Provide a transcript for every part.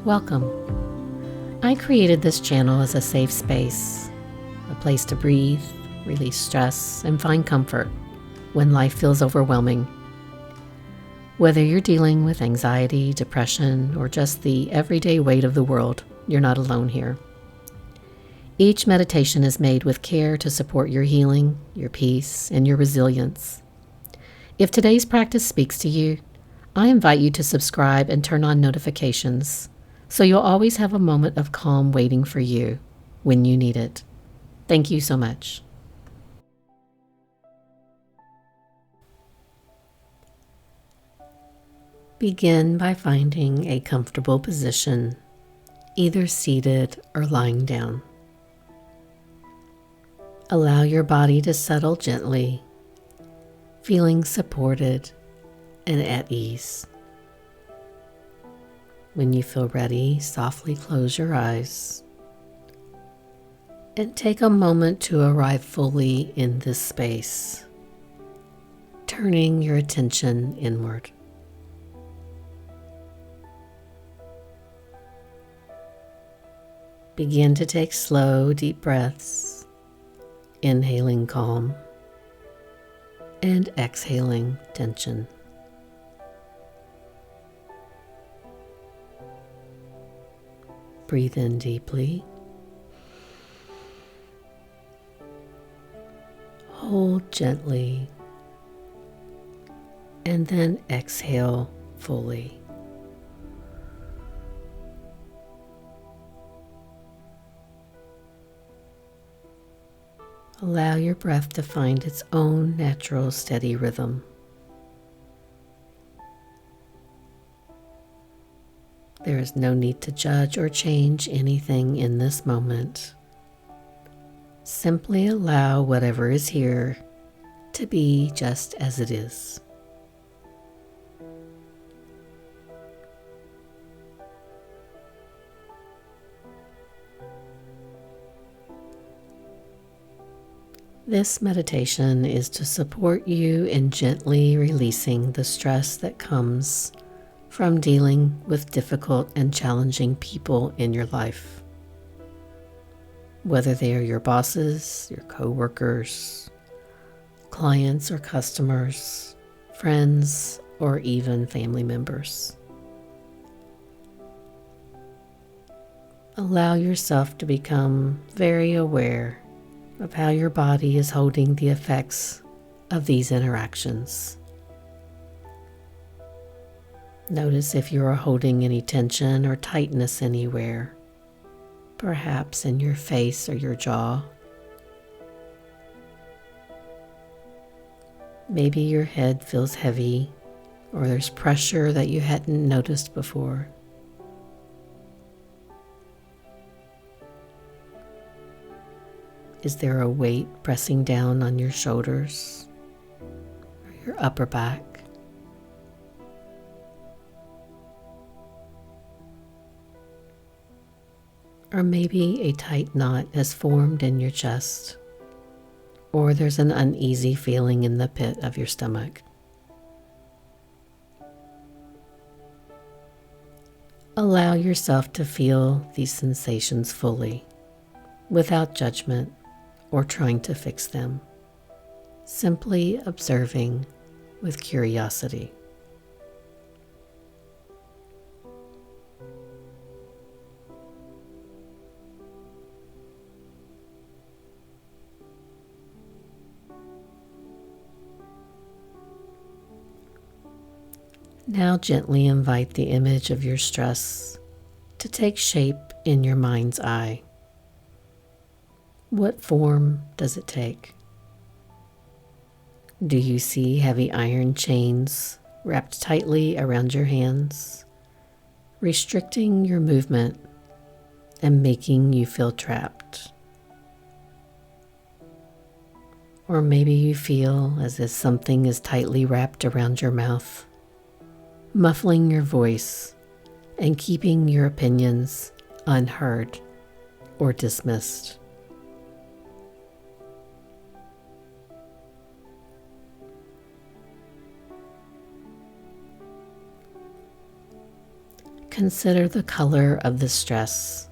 Welcome. I created this channel as a safe space, a place to breathe, release stress, and find comfort when life feels overwhelming. Whether you're dealing with anxiety, depression, or just the everyday weight of the world, you're not alone here. Each meditation is made with care to support your healing, your peace, and your resilience. If today's practice speaks to you, I invite you to subscribe and turn on notifications so you'll always have a moment of calm waiting for you when you need it. Thank you so much. Begin by finding a comfortable position, either seated or lying down. Allow your body to settle gently, feeling supported and at ease. When you feel ready, softly close your eyes and take a moment to arrive fully in this space, turning your attention inward. Begin to take slow, deep breaths, inhaling calm and exhaling tension. Breathe in deeply. Hold gently, and then exhale fully. Allow your breath to find its own natural, steady rhythm. There is no need to judge or change anything in this moment. Simply allow whatever is here to be just as it is. This meditation is to support you in gently releasing the stress that comes from dealing with difficult and challenging people in your life. Whether they are your bosses, your co-workers, clients or customers, friends, or even family members. Allow yourself to become very aware of how your body is holding the effects of these interactions. Notice if you are holding any tension or tightness anywhere, perhaps in your face or your jaw. Maybe your head feels heavy, or there's pressure that you hadn't noticed before. Is there a weight pressing down on your shoulders or your upper back? Or maybe a tight knot has formed in your chest, or there's an uneasy feeling in the pit of your stomach. Allow yourself to feel these sensations fully, without judgment or trying to fix them, simply observing with curiosity. Now gently invite the image of your stress to take shape in your mind's eye. What form does it take? Do you see heavy iron chains wrapped tightly around your hands, restricting your movement and making you feel trapped? Or maybe you feel as if something is tightly wrapped around your mouth, muffling your voice and keeping your opinions unheard or dismissed. Consider the color of the stress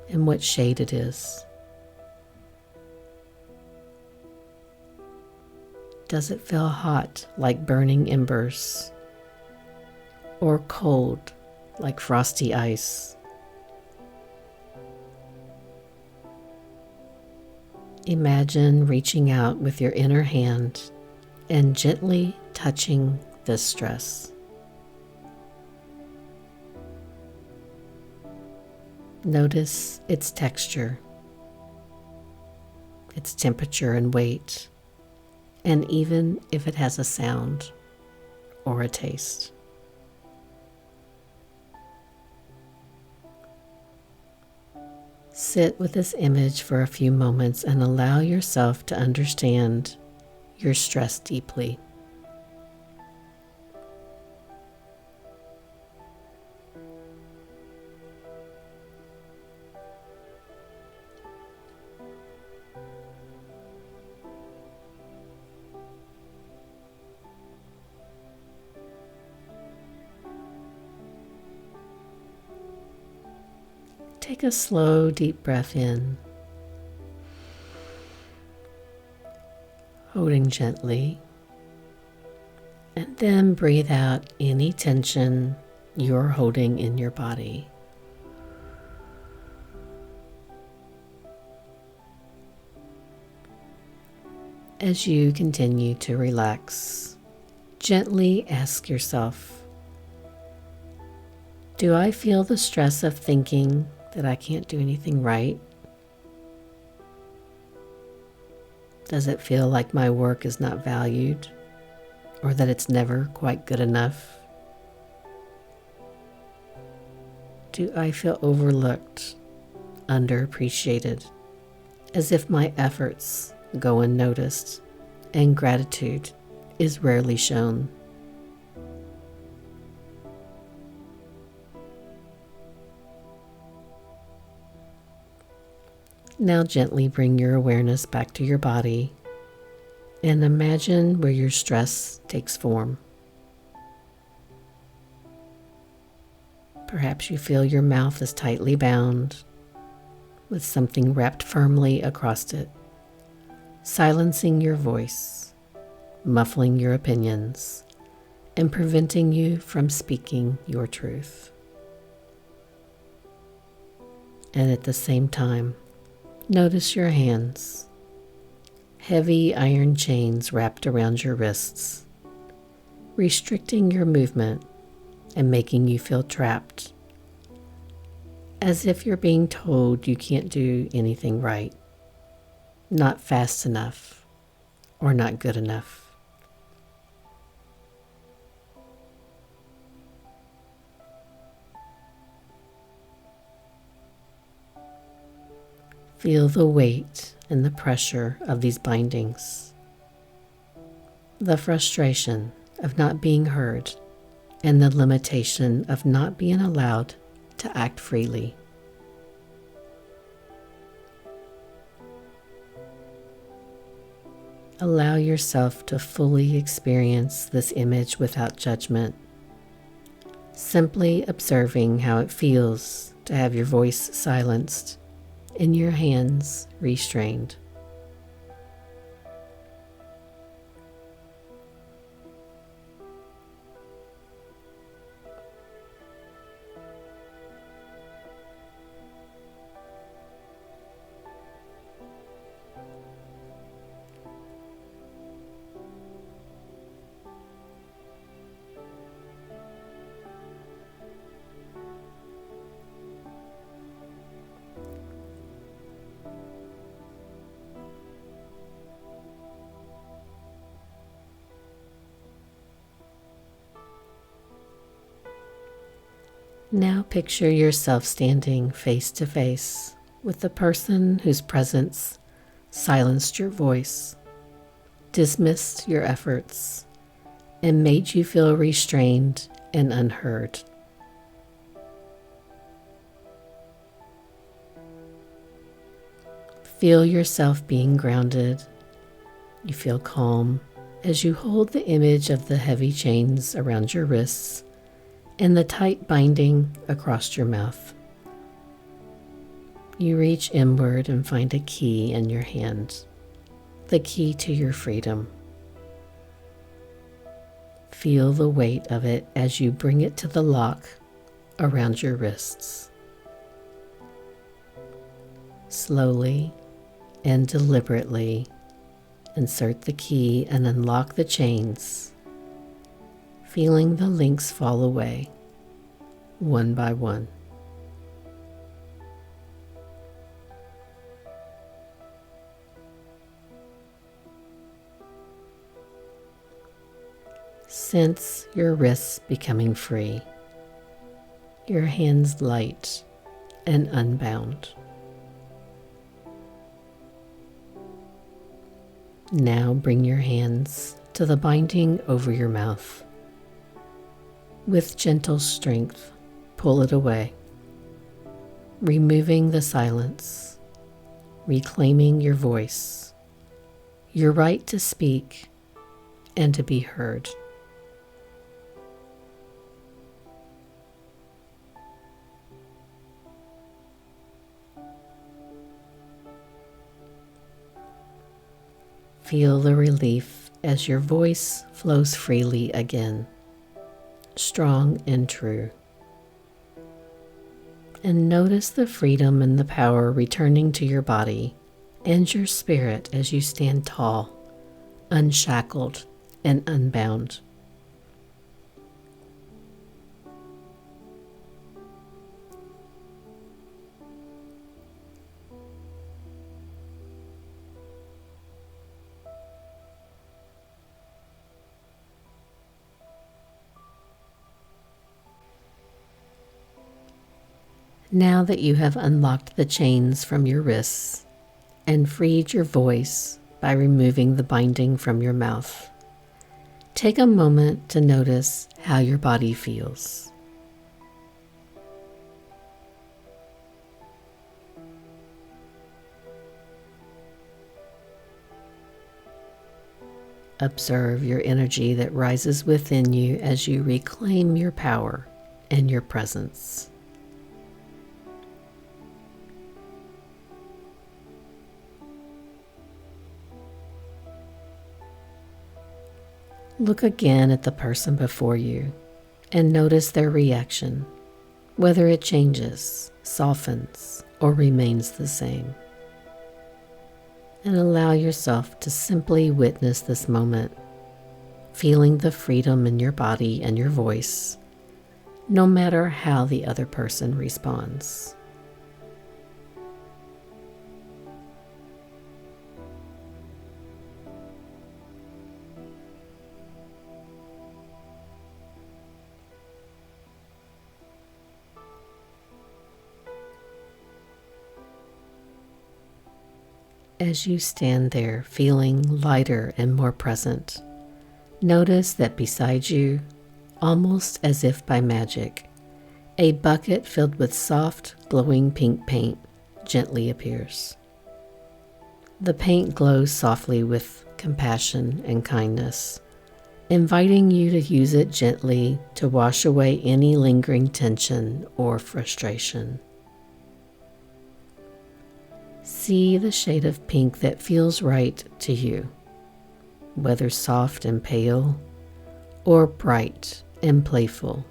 and what shade it is. Does it feel hot like burning embers, or cold like frosty ice? Imagine reaching out with your inner hand and gently touching this stress. Notice its texture, its temperature and weight, and even if it has a sound or a taste. Sit with this image for a few moments and allow yourself to understand your stress deeply. Take a slow, deep breath in, holding gently, and then breathe out any tension you're holding in your body. As you continue to relax, gently ask yourself, do I feel the stress of thinking that I can't do anything right? Does it feel like my work is not valued, or that it's never quite good enough? Do I feel overlooked, underappreciated, as if my efforts go unnoticed and gratitude is rarely shown? Now gently bring your awareness back to your body and imagine where your stress takes form. Perhaps you feel your mouth is tightly bound with something wrapped firmly across it, silencing your voice, muffling your opinions, and preventing you from speaking your truth. And at the same time, notice your hands, heavy iron chains wrapped around your wrists, restricting your movement and making you feel trapped, as if you're being told you can't do anything right, not fast enough, or not good enough. Feel the weight and the pressure of these bindings, the frustration of not being heard, and the limitation of not being allowed to act freely. Allow yourself to fully experience this image without judgment, simply observing how it feels to have your voice silenced and your hands restrained. Now picture yourself standing face to face with the person whose presence silenced your voice, dismissed your efforts, and made you feel restrained and unheard. Feel yourself being grounded. You feel calm as you hold the image of the heavy chains around your wrists and the tight binding across your mouth. You reach inward and find a key in your hand, the key to your freedom. Feel the weight of it as you bring it to the lock around your wrists. Slowly and deliberately insert the key and unlock the chains, feeling the links fall away one by one. Sense your wrists becoming free, your hands light and unbound. Now bring your hands to the binding over your mouth. With gentle strength, pull it away, removing the silence, reclaiming your voice, your right to speak and to be heard. Feel the relief as your voice flows freely again, strong and true. And notice the freedom and the power returning to your body and your spirit as you stand tall, unshackled, and unbound. Now that you have unlocked the chains from your wrists and freed your voice by removing the binding from your mouth, take a moment to notice how your body feels. Observe your energy that rises within you as you reclaim your power and your presence. Look again at the person before you and notice their reaction, whether it changes, softens, or remains the same. And allow yourself to simply witness this moment, feeling the freedom in your body and your voice, no matter how the other person responds. As you stand there feeling lighter and more present, notice that beside you, almost as if by magic, a bucket filled with soft, glowing pink paint gently appears. The paint glows softly with compassion and kindness, inviting you to use it gently to wash away any lingering tension or frustration. See the shade of pink that feels right to you, whether soft and pale or bright and playful.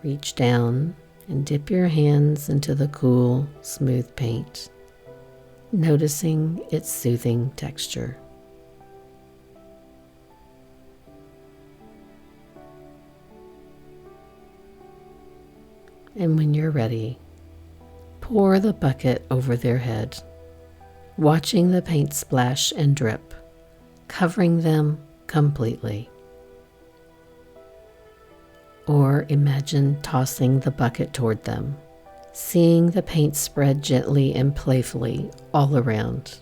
Reach down and dip your hands into the cool, smooth paint, noticing its soothing texture. And when you're ready, pour the bucket over their head, watching the paint splash and drip, covering them completely. Or imagine tossing the bucket toward them, seeing the paint spread gently and playfully all around.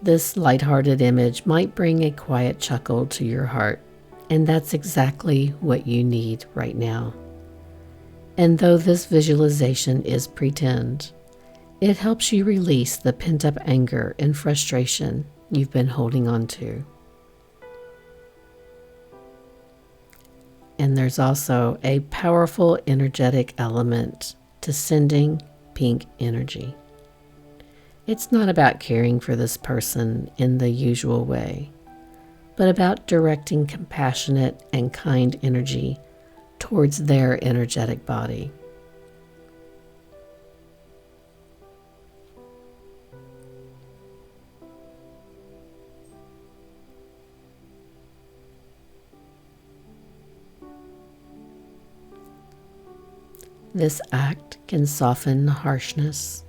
This lighthearted image might bring a quiet chuckle to your heart, and that's exactly what you need right now. And though this visualization is pretend, it helps you release the pent-up anger and frustration you've been holding on to. And there's also a powerful energetic element to sending pink energy. It's not about caring for this person in the usual way, but about directing compassionate and kind energy towards their energetic body. This act can soften harshness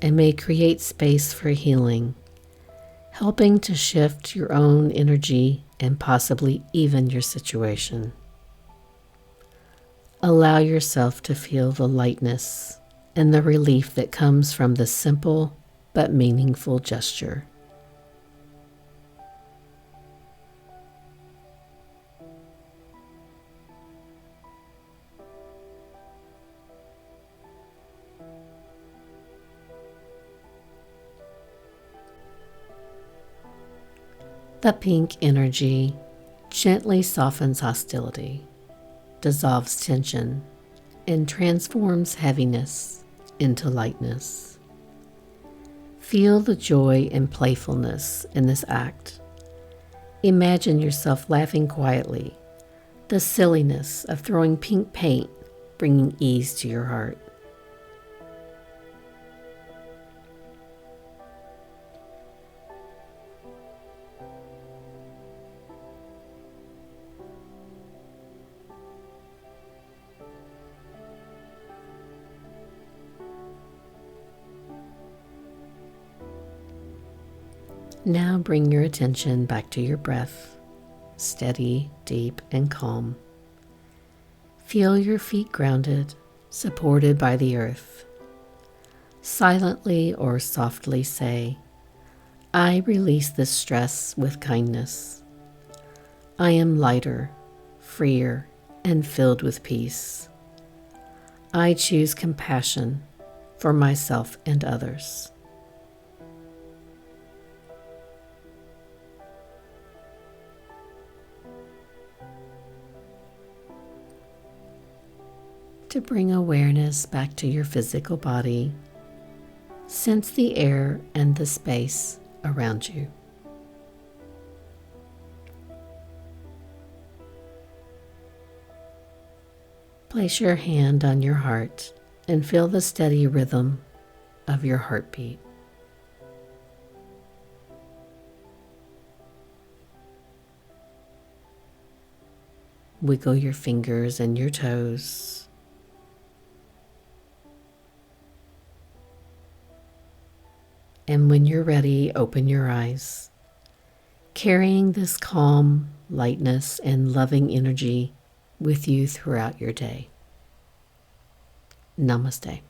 and may create space for healing, helping to shift your own energy and possibly even your situation. Allow yourself to feel the lightness and the relief that comes from this simple but meaningful gesture. The pink energy gently softens hostility, dissolves tension, and transforms heaviness into lightness. Feel the joy and playfulness in this act. Imagine yourself laughing quietly, the silliness of throwing pink paint bringing ease to your heart. Now bring your attention back to your breath, steady, deep, and calm. Feel your feet grounded, supported by the earth. Silently or softly say, I release this stress with kindness. I am lighter, freer, and filled with peace. I choose compassion for myself and others. To bring awareness back to your physical body, sense the air and the space around you. Place your hand on your heart and feel the steady rhythm of your heartbeat. Wiggle your fingers and your toes. And when you're ready, open your eyes, carrying this calm, lightness, and loving energy with you throughout your day. Namaste.